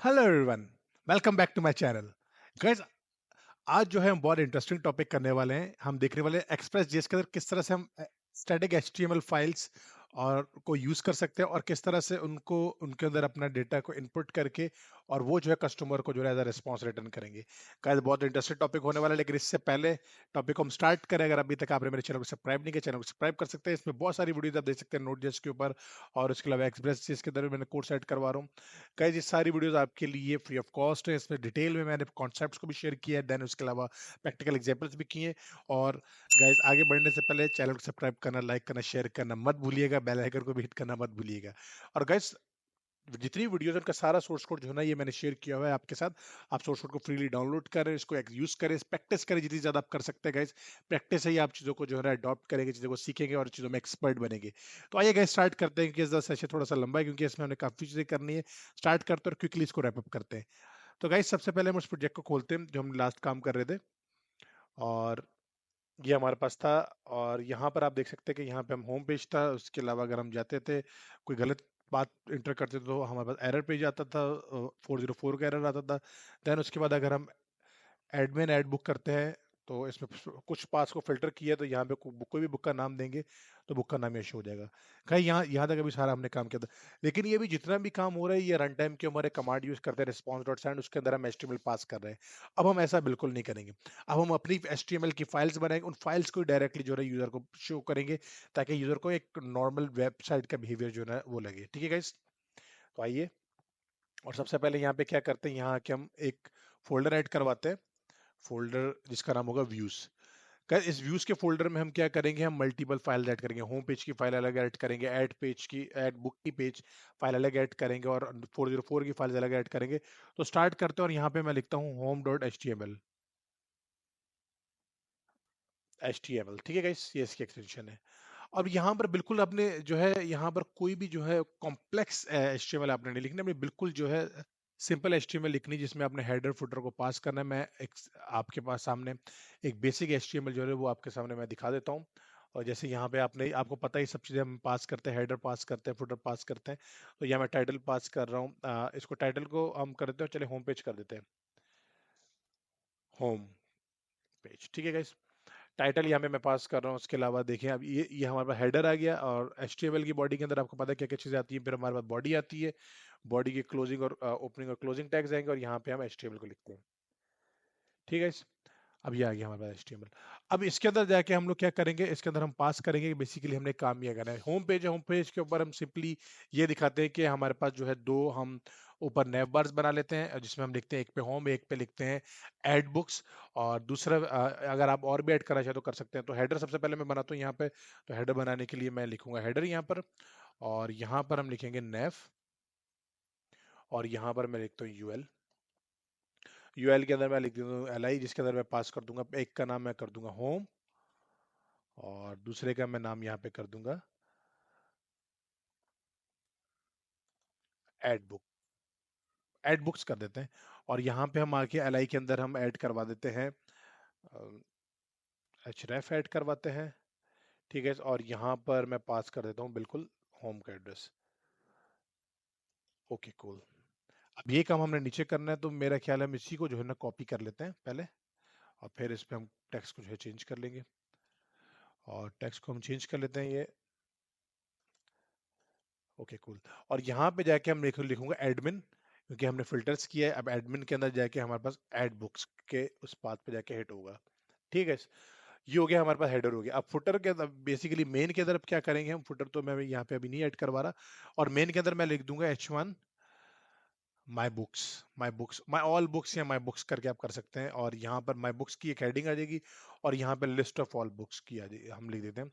Hello everyone, welcome back to my channel. Guys, आज जो है हम बहुत इंटरेस्टिंग टॉपिक करने वाले हैं। हम देखने वाले हैं एक्सप्रेस जेएस के अंदर किस तरह से हम स्टैटिक एचटीएमएल फाइल्स और को यूज कर सकते हैं और किस तरह से उनको उनके अंदर अपना डेटा को इनपुट करके और वो जो है कस्टमर को जो है एज अ रिस्पॉन्स रिटर्न करेंगे। गाइस, बहुत इंटरेस्टिंग टॉपिक होने वाला है, लेकिन इससे पहले टॉपिक को हम स्टार्ट करें, अगर अभी तक आपने मेरे चैनल को सब्सक्राइब नहीं किया, चैनल को सब्सक्राइब कर सकते हैं। इसमें बहुत सारी वीडियोज आप देख सकते हैं नोट जेएस के ऊपर, और उसके अलावा एक्सप्रेस जेएस के अंदर मैंने कोर्स ऐड करवा रहा हूँ। गाइस, ये सारी वीडियोस आपके लिए फ्री ऑफ कॉस्ट है। इसमें डिटेल में मैंने कॉन्सेप्ट्स को भी शेयर किया है, देन उसके अलावा प्रैक्टिकल एग्जांपल्स भी किए। और गाइस, आगे बढ़ने से पहले चैनल को सब्सक्राइब करना, लाइक करना, शेयर करना मत भूलिएगा, बेल आइकन को भी हिट करना मत भूलिएगा। और गाइस, जितनी वीडियोस उनका सारा सोर्स कोड जो है ना, ये मैंने शेयर किया हुआ है आपके साथ। आप सोर्स कोड को फ्रीली डाउनलोड करें, इसको यूज करें, प्रैक्टिस करें जितनी ज्यादा आप कर सकते हैं। गाइस, प्रैक्टिस से ही आप चीजों को जो है ना अडॉप्ट करेंगे, चीजों को सीखेंगे और चीजों में एक्सपर्ट बनेंगे। तो आइए गाइस, स्टार्ट करते हैं, क्योंकि सेशन थोड़ा सा लंबा है, क्योंकि इसमें हमने काफी चीजें करनी है। स्टार्ट करते हैं और क्विकली इसको रैप अप करते हैं। तो गाइस, सबसे पहले हम उस प्रोजेक्ट को खोलते हैं जो हम लास्ट काम कर रहे थे, और ये हमारे पास था। और यहाँ पर आप देख सकते हैं कि यहाँ पे हम होम पेज था। उसके अलावा अगर हम जाते थे, कोई गलत बात इंटर करते थे, तो हमारे पास एरर पेज आता था, 404 का एरर आता था। देन उसके बाद अगर हम एडमिन ऐड बुक करते हैं, तो इसमें कुछ पास को फिल्टर किया, तो यहाँ पे कोई भी बुक का नाम देंगे तो बुक का नाम ये शो हो जाएगा। कहीं यहाँ तक अभी सारा हमने काम किया था। लेकिन ये भी जितना भी काम हो रहा है, ये रन टाइम के हमारे कमांड यूज करते हैं, रिस्पॉन्स डॉट सेंड, उसके अंदर हम एचटीएमएल पास कर रहे हैं। अब हम ऐसा बिल्कुल नहीं करेंगे। अब हम अपनी एचटीएमएल की फाइल्स बनाएंगे, उन फाइल्स को डायरेक्टली जो है यूजर को शो करेंगे, ताकि यूजर को एक नॉर्मल वेबसाइट का बिहेवियर जो है वो लगे। ठीक है गाइस, तो आइए। और सबसे पहले यहाँ पे क्या करते हैं, यहाँ के हम एक फोल्डर ऐड करवाते हैं, फोल्डर जिसका नाम होगा व्यूज। इस व्यूज के फोल्डर में हम क्या करेंगे, हम मल्टीपल फाइल ऐड करेंगे। होम पेज की फाइल अलग ऐड करेंगे, ऐड पेज की, ऐड बुक की पेज फाइल अलग ऐड करेंगे, और 404 की फाइल अलग ऐड करेंगे। तो स्टार्ट करते हैं, और यहाँ पे मैं लिखता हूँ home dot H T M L. HTML, ठीक है गाइस, ये इसकी एक्सटेंशन है। अब यहाँ पर बिल्कुल आपने जो है, यहाँ पर कोई भी जो है कॉम्प्लेक्स HTML आपने नहीं लिखना, आपने बिल्कुल जो है सिंपल HTML लिखनी, जिसमें आपने हेडर फुटर को पास करना है। मैं एक आपके पास सामने एक बेसिक HTML जो है वो आपके सामने मैं दिखा देता हूँ। और जैसे यहाँ पे आपको पता ही, सब चीज़ें हम पास करते हैं, हेडर पास करते हैं, फुटर पास करते हैं। तो यहाँ मैं टाइटल पास कर रहा हूँ। इसको टाइटल को हम कर देते हैं, चलिए होम पेज कर देते हैं, होम पेज। ठीक है गाइस, टाइटल यहाँ पे मैं पास कर रहा हूँ। उसके अलावा देखिए, अब ये हमारे पास हेडर आ गया, और HTML की बॉडी के अंदर आपको पता है क्या क्या चीजें आती है। फिर हमारे पास बॉडी आती है, बॉडी के क्लोजिंग और ओपनिंग और क्लोजिंग टैग्स आएंगे, और यहाँ पे हम HTML को लिखते हैं। ठीक है, अब ये आ गया हमारे पास HTML। अब इसके अंदर जाके हम लोग क्या करेंगे, इसके अंदर हम पास करेंगे कि बेसिकली हमने काम ये करना है। होम पेज है, होम पेज के ऊपर हम सिंपली ये दिखाते हैं कि हमारे पास जो है दो हम ऊपर नैव बार्स बना लेते हैं, जिसमें हम लिखते हैं, एक पे होम, एक पे लिखते हैं ऐड बुक्स। और दूसरा, अगर आप और भी ऐड करना चाहे तो कर सकते हैं। तो हेडर सबसे पहले मैं बनाता हूँ यहाँ पे। तो हेडर बनाने के लिए मैं लिखूंगा हेडर यहाँ पर, और यहाँ पर हम लिखेंगे नैव, और यहाँ पर मैं लिखता हूँ यूएल। यूएल के अंदर मैं लिख देता हूँ एल आई, जिसके अंदर मैं पास कर दूंगा, एक का नाम मैं कर दूंगा होम, और दूसरे का मैं नाम यहाँ पे कर दूंगा एड बुक, एड बुक्स कर देते हैं। और यहाँ पे हम आके एल आई के अंदर हम ऐड करवा देते हैं, एच रेफ ऐड करवाते हैं। ठीक है, और यहाँ पर मैं पास कर देता हूँ बिल्कुल होम का एड्रेस। Okay cool. अब ये काम हमने नीचे करना है, तो मेरा ख्याल है हम इसी को जो है ना कॉपी कर लेते हैं पहले, और फिर इस पे हम टेक्स्ट को जो है चेंज कर लेंगे, और टेक्स्ट को हम चेंज कर लेते हैं ये। Okay cool. और यहाँ पे जाके हम लिखूंगा एडमिन, क्योंकि हमने फिल्टर्स किया है। अब एडमिन के अंदर जाके हमारे पास एड बुक्स के उस पाथ पे जाके हिट होगा। ठीक है, ये हो गया, हमारे पास हेडर हो गया। अब फुटर के अंदर, बेसिकली मेन के अंदर अब क्या करेंगे हम, फुटर तो मैं यहाँ पे अभी नहीं ऐड करवा रहा। और मेन के अंदर मैं लिख दूंगा H1 my books, my books, my all books, या माई बुक्स करके आप कर सकते हैं। और यहाँ पर माई बुक्स की एक हेडिंग आ जाएगी, और यहाँ पे लिस्ट ऑफ ऑल बुक्स की आ जाएगी, हम लिख देते हैं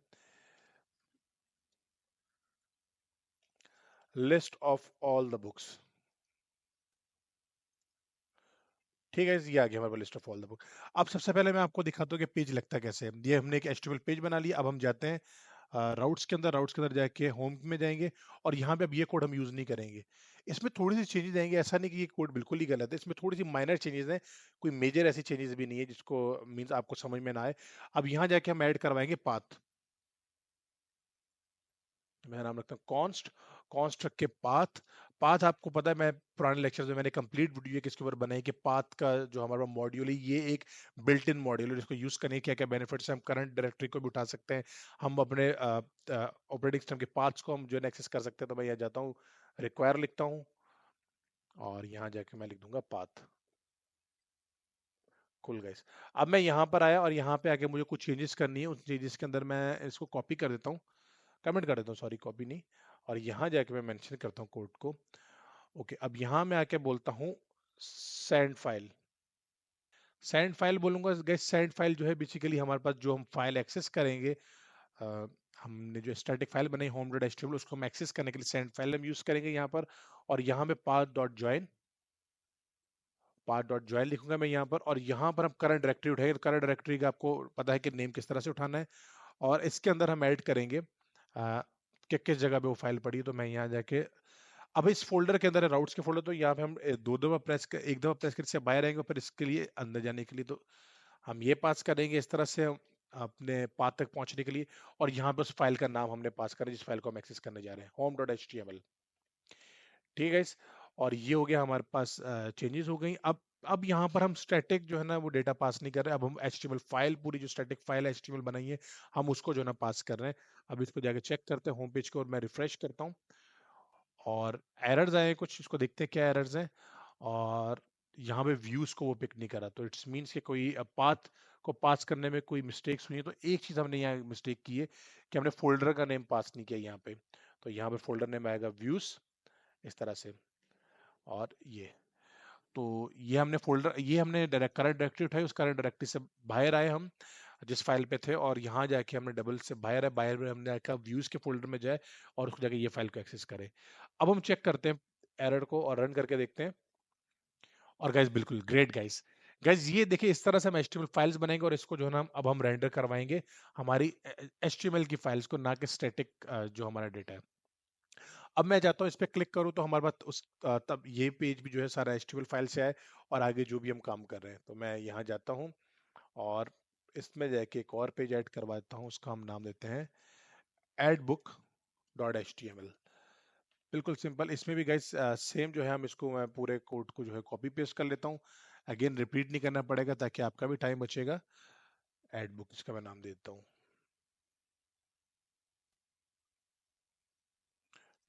list of all the books. ठीक है, ये आ गया हमारे पास list of all the book. अब सबसे पहले मैं आपको दिखाता हूँ कि पेज लगता कैसे है। ये हमने एक HTML पेज बना लिया। अब हम जाते हैं राउट्स के अंदर, राउट्स के अंदर जाके होम में जाएंगे, और यहाँ पे अब ये कोड हम यूज नहीं करेंगे। इसमें थोड़ी सी चेंजेस आएंगे, ऐसा नहीं कि ये कोड बिल्कुल ही गलत है, इसमें थोड़ी सी माइनर चेंजेस हैं। कोई मेजर ऐसी चेंजेस भी नहीं है जिसको मीन्स आपको समझ में ना आए। अब यहाँ जाके हम ऐड करवाएंगे पाथ। मैं नाम रखता हूँ कॉन्स्ट, कॉन्स्ट रख के पाथ। पाथ आपको पता है, मैं पुराने लेक्चर्स में मैंने कंप्लीट वीडियो एक इसके ऊपर बनाई कि पाथ का जो हमारा मॉड्यूल है ये एक बिल्ट इन मॉड्यूल है, जिसको यूज करने के क्या क्या बेनिफिट्स हैं। हम करंट डायरेक्टरी को भी उठा सकते हैं, हम अपने ऑपरेटिंग सिस्टम के पाथ्स को हम जो है एक्सेस कर सकते हैं। तो मैं यहाँ जाता हूँ, रिक्वायर लिखता हूँ और यहाँ जाके मैं लिख दूंगा पाथ। कुल गाइस, अब मैं यहाँ पर आया और यहाँ पे आके मुझे कुछ चेंजेस करनी है। उन चेंजेस के अंदर मैं इसको कॉपी कर देता हूँ, कमेंट कर देता हूँ, सॉरी कॉपी नहीं। और यहाँ जाके मैं मेंशन करता हूँ कोड को। ओके, अब यहाँ मैं आके बोलता हूँ सेंड फाइल। सेंड फाइल बोलूंगा गाइस। सेंड फाइल जो है बेसिकली हमारे पास जो हम फाइल एक्सेस करेंगे, अ, हमने जो स्टैटिक फाइल बनाई होम डॉट एचटीएमएल, उसको हम एक्सेस करने के लिए सेंड फाइल हम यूज करेंगे यहाँ पर। और यहाँ पे पाथ डॉट ज्वाइन लिखूंगा मैं यहाँ पर। और यहाँ पर हम करंट डायरेक्टरी उठाएंगे। करंट डायरेक्टरी का आपको पता है कि नेम किस तरह से उठाना है। और इसके अंदर हम ऐड करेंगे कि किस जगह पे वो फाइल पड़ी है। तो मैं यहाँ जाके, अब इस फोल्डर के अंदर है राउट्स के फोल्डर, तो यहाँ पे हम दो दफा प्रेस कर, एक दफा प्रेस करके बाहर आएंगे, फिर इसके लिए अंदर जाने के लिए तो हम ये पास करेंगे इस तरह से, हम अपने पाथ तक पहुंचने के लिए। और यहाँ पे उस फाइल का नाम हमने पास करा जिस फाइल को हम एक्सेस करने जा रहे हैं, home dot H T M L. ठीक है इस, और ये हो गया हमारे पास, चेंजेस हो गई। अब यहाँ पर हम स्टैटिक जो है ना वो डेटा पास नहीं कर रहे, अब हम एचटीएमएल फाइल, पूरी जो स्टैटिक फाइल एचटीएमएल बनाई है, हम उसको जो है ना पास कर रहे हैं। अब इसको जाके चेक करते हैं होम पेज को, और मैं रिफ्रेश करता हूँ और एरर्स आए कुछ, इसको देखते हैं क्या एरर्स हैं। और यहाँ पे व्यूज को वो पिक नहीं करा, तो इट्स मीन्स कि कोई पाथ को पास करने में कोई मिस्टेक्स हुई है। तो एक चीज हमने यहाँ मिस्टेक की है कि हमने फोल्डर का नेम पास नहीं किया यहाँ पे। तो यहाँ पे फोल्डर नेम आएगा व्यूज इस तरह से। और ये, तो ये हमने फोल्डर, ये हमने डायरेक्ट करंट डायरेक्टरी उठाई, उस करंट डायरेक्टरी से बाहर आए हम जिस फाइल पे थे, और यहाँ जाके हमने डबल से बाहर है, बाहर में हमने आकर व्यूज के फोल्डर में जाए और उसको जाके ये फाइल को एक्सेस करें। अब हम चेक करते हैं एरर को और रन करके देखते हैं। और गाइस बिल्कुल ग्रेट गाइस। गाइस ये देखिए, इस तरह से हम एचटीएमएल फाइल्स बनाएंगे और इसको जो है ना अब हम रेंडर करवाएंगे हमारी एचटीएमएल की फाइल्स को, ना कि स्टैटिक जो हमारा डेटा है। अब मैं चाहता हूँ इस पे क्लिक करूँ तो हमारे पास उस तब ये पेज भी जो है सारा एचटीएमएल फाइल से आए और आगे जो भी हम काम कर रहे हैं। तो मैं यहाँ जाता हूँ और इसमें जाके एक और पेज ऐड करवाता हूँ, उसका हम नाम देते हैं add book dot H T M L. बिल्कुल सिंपल, इसमें भी गाइस सेम जो है, हम इसको, मैं पूरे कोड को जो है कॉपी पेस्ट कर लेता हूँ। अगेन रिपीट नहीं करना पड़ेगा ताकि आपका भी टाइम बचेगा। एड बुक इसका मैं नाम दे देता हूँ।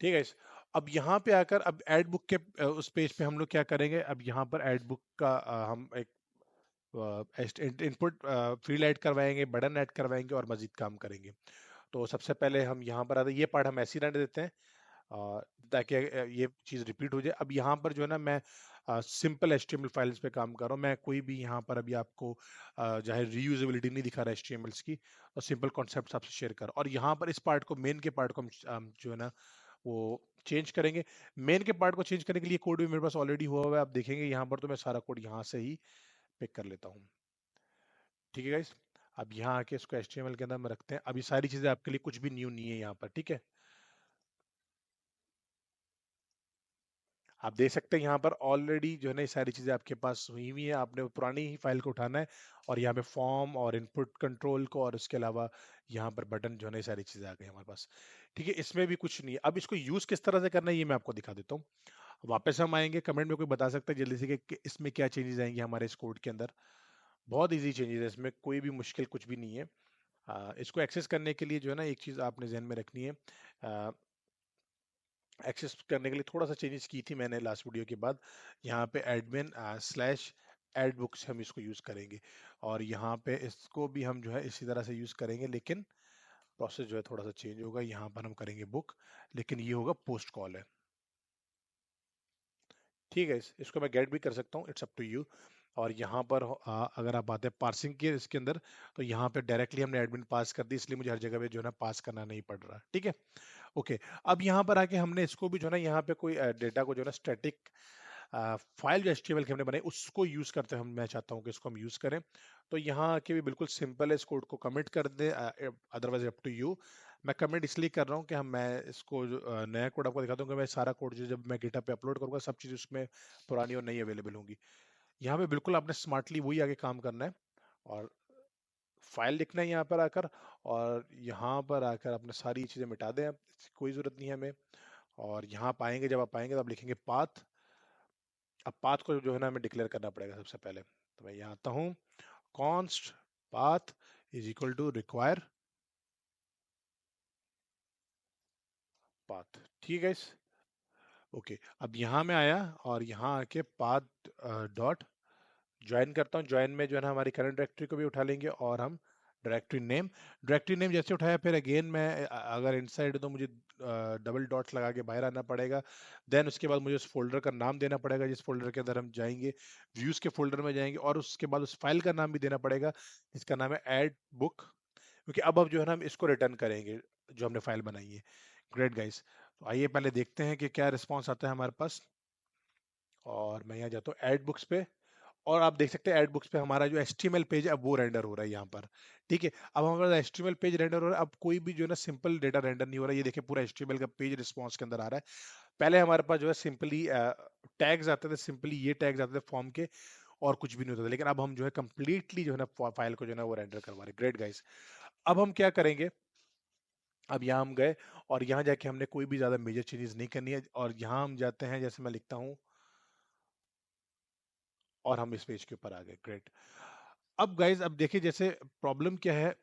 ठीक है इस, अब यहाँ पे आकर अब एड बुक के उस पेज पे हम लोग क्या करेंगे, अब यहाँ पर एड बुक का हम एक इनपुट फील्ड ऐड करवाएंगे, बटन ऐड करवाएंगे और मजीद काम करेंगे। तो सबसे पहले हम यहाँ पर आते हैं, ये पार्ट हम ऐसे ही रहने देते हैं ताकि ये चीज़ रिपीट हो जाए। अब यहाँ पर जो है ना मैं सिंपल एचटीएमएल फाइल्स पे काम कर रहा हूँ। मैं कोई भी यहाँ पर अभी आपको चाहे रीयूजेबिलिटी नहीं दिखा रहा एचटीएमएल्स की, और सिंपल कॉन्सेप्ट आपसे शेयर कर, और यहाँ पर इस पार्ट को, मेन के पार्ट को हम जो है ना वो चेंज करेंगे। मेन के पार्ट को चेंज करने के लिए कोड भी मेरे पास ऑलरेडी हुआ हुआ है, आप देखेंगे यहाँ पर। तो मैं सारा कोड यहाँ से ही पिक कर लेता हूँ। ठीक है गाइस, अब यहाँ आके इसको एचटीएमएल के अंदर में रखते हैं। अब ये सारी चीजें आपके लिए कुछ भी न्यू नहीं है यहाँ पर, ठीक है। आप देख सकते हैं यहाँ पर ऑलरेडी जो है ना ये सारी चीजें आपके पास हुई हुई है। आपने वो पुरानी ही फाइल को उठाना है और यहाँ पे फॉर्म और इनपुट कंट्रोल को, और उसके अलावा यहाँ पर बटन जो है ना ये सारी चीजें आ गई हमारे पास। ठीक है, इसमें भी कुछ नहीं है। अब इसको यूज किस तरह से करना है ये मैं आपको दिखा देता हूँ। वापस हम आएंगे, कमेंट में कोई बता सकता है जल्दी से कि इसमें क्या चेंजेस आएंगे हमारे इस कोड के अंदर। बहुत इजी चेंजेस है, इसमें कोई भी मुश्किल कुछ भी नहीं है। इसको एक्सेस करने के लिए जो है ना एक चीज आपने ध्यान में रखनी है। एक्सेस करने के लिए थोड़ा सा चेंजेस की थी मैंने लास्ट वीडियो के बाद। यहाँ पे एडमिन स्लैश एड बुक्स हम इसको यूज करेंगे, और यहाँ पे इसको भी हम जो है इसी तरह से यूज करेंगे, लेकिन प्रोसेस जो है थोड़ा सा चेंज होगा। यहाँ पर हम करेंगे बुक, लेकिन ये होगा पोस्ट कॉल है। ठीक है, इसको मैं गेट भी कर सकता हूँ, इट्स अप टू यू। और यहाँ पर अगर आप आते हैं पार्सिंग के इसके अंदर, तो यहाँ पे डायरेक्टली हमने एडमिन पास कर दी, इसलिए मुझे हर जगह पे जो है ना पास करना नहीं पड़ रहा। ठीक है, ओके। अब यहाँ पर आके हमने इसको भी जो है ना, यहाँ पे कोई डेटा को जो है ना स्टैटिक फाइल जो एचटीएमएल की हमने बनाई उसको यूज करते हैं हम, मैं चाहता हूँ कि इसको हम यूज करें। तो यहाँ आके भी बिल्कुल सिंपल है, इस कोड को कमिट कर दे, अदरवाइज अप टू यू। मैं कमिट इसलिए कर रहा हूँ कि हम, मैं इसको नया कोड आपको दिखाता हूँ कि मैं सारा कोड जो जब मैं गिटहब पे अपलोड करूंगा सब चीज़ उसमें पुरानी और नई अवेलेबल होंगी। यहाँ पे बिल्कुल आपने स्मार्टली वही आगे काम करना है, और फाइल लिखना है यहाँ पर आकर, और यहाँ पर आकर अपने सारी चीज़ें मिटा दें, अब कोई ज़रूरत नहीं है हमें। और यहाँ पाएंगे, जब आप पाएंगे तो आप लिखेंगे पाथ। अब पाथ को जो है ना हमें डिक्लेयर करना पड़ेगा सबसे पहले, तो मैं यहाँ आता हूँ, const path is equal to require path. ठीक है इस, ओके। अब यहाँ मैं आया और यहाँ आके पाथ डॉट ज्वाइन करता हूँ। ज्वाइन में जो है ना हमारी करंट डायरेक्टरी को भी उठा लेंगे और हम डायरेक्टरी नेम जैसे उठाया, फिर अगेन मैं अगर इनसाइड तो मुझे डबल डॉट्स लगा के बाहर आना पड़ेगा। देन उसके बाद मुझे उस फोल्डर का नाम देना पड़ेगा जिस फोल्डर के अंदर हम जाएंगे, व्यूज के फोल्डर में जाएंगे, और उसके बाद उस फाइल का नाम भी देना पड़ेगा जिसका नाम है एड बुक, क्योंकि अब जो है ना हम इसको रिटर्न करेंगे जो हमने फाइल बनाई है। ग्रेट गाइस, तो आइए पहले देखते हैं कि क्या रिस्पॉन्स आता है हमारे पास। और मैं यहाँ जाता हूँ एड बुक्स पे, और आप देख सकते हैं एड बुक्स पे हमारा जो HTML पेज है अब वो रेंडर हो रहा है यहाँ पर। ठीक है, अब हमारा HTML पेज रेंडर हो रहा है। अब कोई भी जो है ना सिंपल डेटा रेंडर नहीं हो रहा है। ये देखिए पूरा HTML का पेज रिस्पॉन्स के अंदर आ रहा है। पहले हमारे पास जो है सिंपली टैग्स आते थे, सिंपली ये टैग्स आते थे फॉर्म के, और कुछ भी नहीं होता था। लेकिन अब हम जो है कंप्लीटली जो है ना फाइल को जो है ना वो रेंडर करवा रहे हैं। ग्रेट गाइस, अब हम क्या करेंगे, अब यहाँ हम गए और यहाँ जाके हमने कोई भी ज्यादा मेजर चेंजेस नहीं करनी है, और यहाँ हम जाते हैं, जैसे मैं लिखता हूँ, और हम इस पेज के ऊपर आ गए। ग्रेट। अब गाइज अब देखिए जैसे प्रॉब्लम क्या है,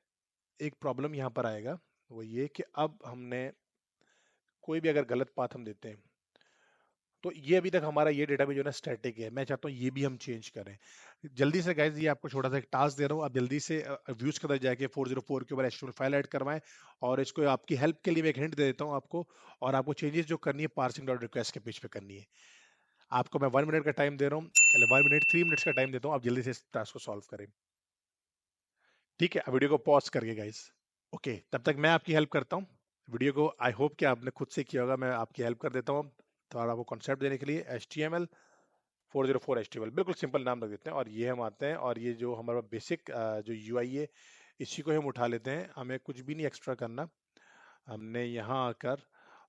एक प्रॉब्लम यहाँ पर आएगा, वो ये कि अब हमने कोई भी अगर गलत पाथ हम देते हैं, तो ये अभी तक हमारा ये डेटा भी जो है ना स्टैटिक है। मैं चाहता हूँ ये भी हम चेंज करें। जल्दी से गाइज, ये आपको छोटा सा एक टास्क दे रहा हूँ, आप जल्दी से व्यूज के अंदर जाके 404 के ऊपर HTML फाइल ऐड करवाएं। और इसको आपकी हेल्प के लिए मैं एक हिंट दे देता हूँ आपको, और आपको चेंजेस जो करनी है पार्सिंग डॉट रिक्वेस्ट के पेज पे करनी है। आपको मैं 1 मिनट का टाइम दे रहा हूँ, चले 1 मिनट 3 मिनट्स का टाइम देता हूँ, आप जल्दी से इस टास्क को सॉल्व करें। ठीक है, वीडियो को पॉज करके गाइज। ओके, तब तक मैं आपकी हेल्प करता हूँ। वीडियो को आई होप कि आपने खुद से किया होगा, मैं आपकी हेल्प कर देता हूँ थोड़ा आपको कॉन्सेप्ट देने के लिए। HTML 404 HTML, बिल्कुल सिंपल नाम रख देते हैं, और ये हम आते हैं, और ये जो हमारा बेसिक जो UI है इसी को हम उठा लेते हैं। हमें कुछ भी नहीं एक्स्ट्रा करना। हमने यहाँ आकर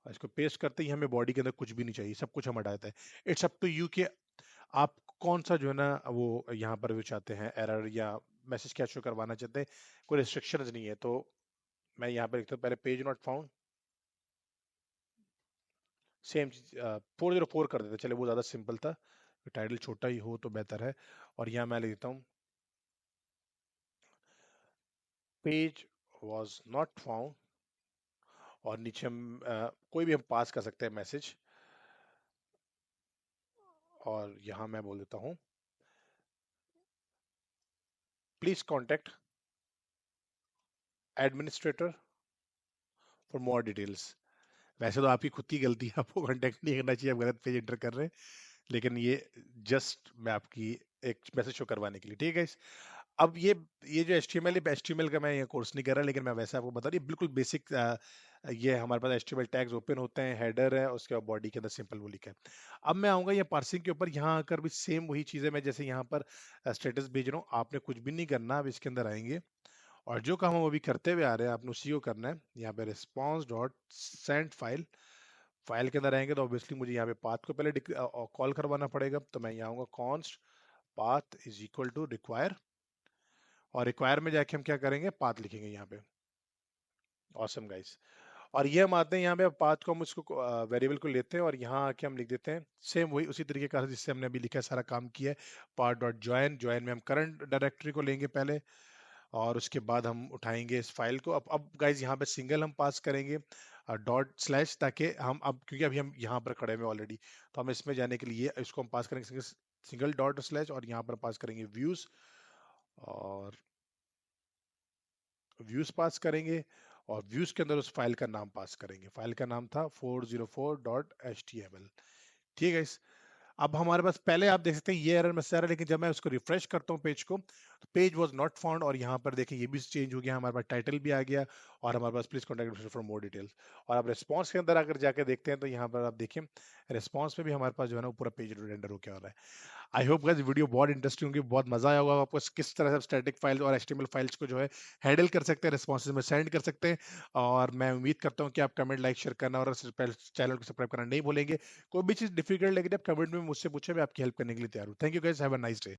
और इसको पेस्ट करते ही हमें बॉडी के अंदर कुछ भी नहीं चाहिए, सब कुछ हम हटा देते हैं। इट्स अप टू यू कि आप कौन सा जो है ना वो यहाँ पर भी चाहते हैं, एरर या मैसेज क्या शो करवाना चाहते हैं। कोई रिस्ट्रिक्शंस नहीं है, तो मैं यहाँ पे लिखता हूँ पहले पेज नॉट फाउंड, सेम चीज 404 कर देते, चले वो ज्यादा सिंपल था, टाइटल छोटा ही हो तो बेहतर है। और यहाँ मैं लिख देता हूँ पेज वॉज नॉट फाउंड, और नीचे हम कोई भी हम पास कर सकते हैं मैसेज, और यहाँ मैं बोल देता हूँ please contact administrator for more details. वैसे तो आपकी खुद की गलती है, आपको कांटेक्ट नहीं करना चाहिए, आप गलत पेज एंटर कर रहे हैं, लेकिन ये जस्ट मैं आपकी एक मैसेज शो करवाने के लिए। ठीक है। अब ये जो HTML का मैं ये कोर्स नहीं कर रहा, लेकिन मैं वैसे आपको बता रही बिल्कुल बेसिक। ये हमारे पास HTML टैग्स ओपन होते हैं, हेडर है, उसके बाद बॉडी के अंदर सिंपल वो लिखा है। अब मैं आऊंगा ये पार्सिंग के ऊपर, यहाँ आकर भी सेम वही चीज़ है। मैं जैसे यहाँ पर स्टेटस भेज रहा हूँ, आपने कुछ भी नहीं करना। अब इसके अंदर आएंगे और जो काम हम अभी करते हुए आ रहे हैं आपने उसी को करना है। यहाँ पे response dot send file, file के अंदर आएंगे तो ऑब्वियसली मुझे यहाँ पे पाथ को पहले कॉल करवाना पड़ेगा। तो मैं यहाँ आऊंगा const path is equal to require, और रिक्वायर में जाके हम क्या करेंगे, पाथ लिखेंगे यहाँ पे। ऑसम गाइस, और ये हम आते हैं यहाँ पे पाथ को, हम उसको वेरिएबल को लेते हैं और यहाँ आके हम लिख देते हैं सेम वही उसी तरीके का जिससे हमने अभी लिखा है, सारा काम किया है। पाथ डॉट ज्वाइन, ज्वाइन में हम करंट डायरेक्टरी को लेंगे पहले, और उसके बाद हम उठाएंगे इस फाइल को। अब गाइज यहाँ पे सिंगल हम पास करेंगे डॉट स्लैश, ताकि हम अब क्योंकि अभी हम यहाँ पर खड़े हुए ऑलरेडी, तो हम इसमें जाने के लिए इसको हम पास करेंगे सिंगल सिंगल डॉट स्लैश, और यहाँ पर पास करेंगे व्यूज, और व्यूज पास करेंगे, और व्यूज के अंदर उस फाइल का नाम पास करेंगे। फाइल का नाम था 404.html। ठीक है। अब हमारे पास पहले आप देख सकते हैं ये एरर मैसेज आ रहा है, लेकिन जब मैं उसको रिफ्रेश करता हूँ पेज को, तो पेज वाज नॉट फाउंड, और यहाँ पर देखें ये भी चेंज हो गया, हमारे पास टाइटल भी आ गया, और हमारे पास please contact for more details. और आप रिस्पॉन्स के अंदर अगर जाके देखते हैं तो यहाँ पर आप देखिए रिस्पॉन्स में भी हमारे पास जो है ना वो पूरा पेज रेंडर होकर आ रहा है। आई होप गाइस वीडियो बहुत इंटरेस्टिंग होगी, बहुत मजा आया होगा आपको किस तरह से स्टैटिक फाइल और HTML फाइल्स को जो है हैंडल कर सकते हैं, रिस्पॉन्सेज में सेंड कर सकते हैं। और मैं उम्मीद करता हूँ कि आप कमेंट लाइक शेयर करना और चैनल को सब्सक्राइब करना नहीं भूलेंगे। कोई भी चीज डिफिकल्ट लगे आप कमेंट में मुझसे पूछे, मैं आपकी हेल्प करने के लिए तैयार हूँ। Thank you guys, have a nice day.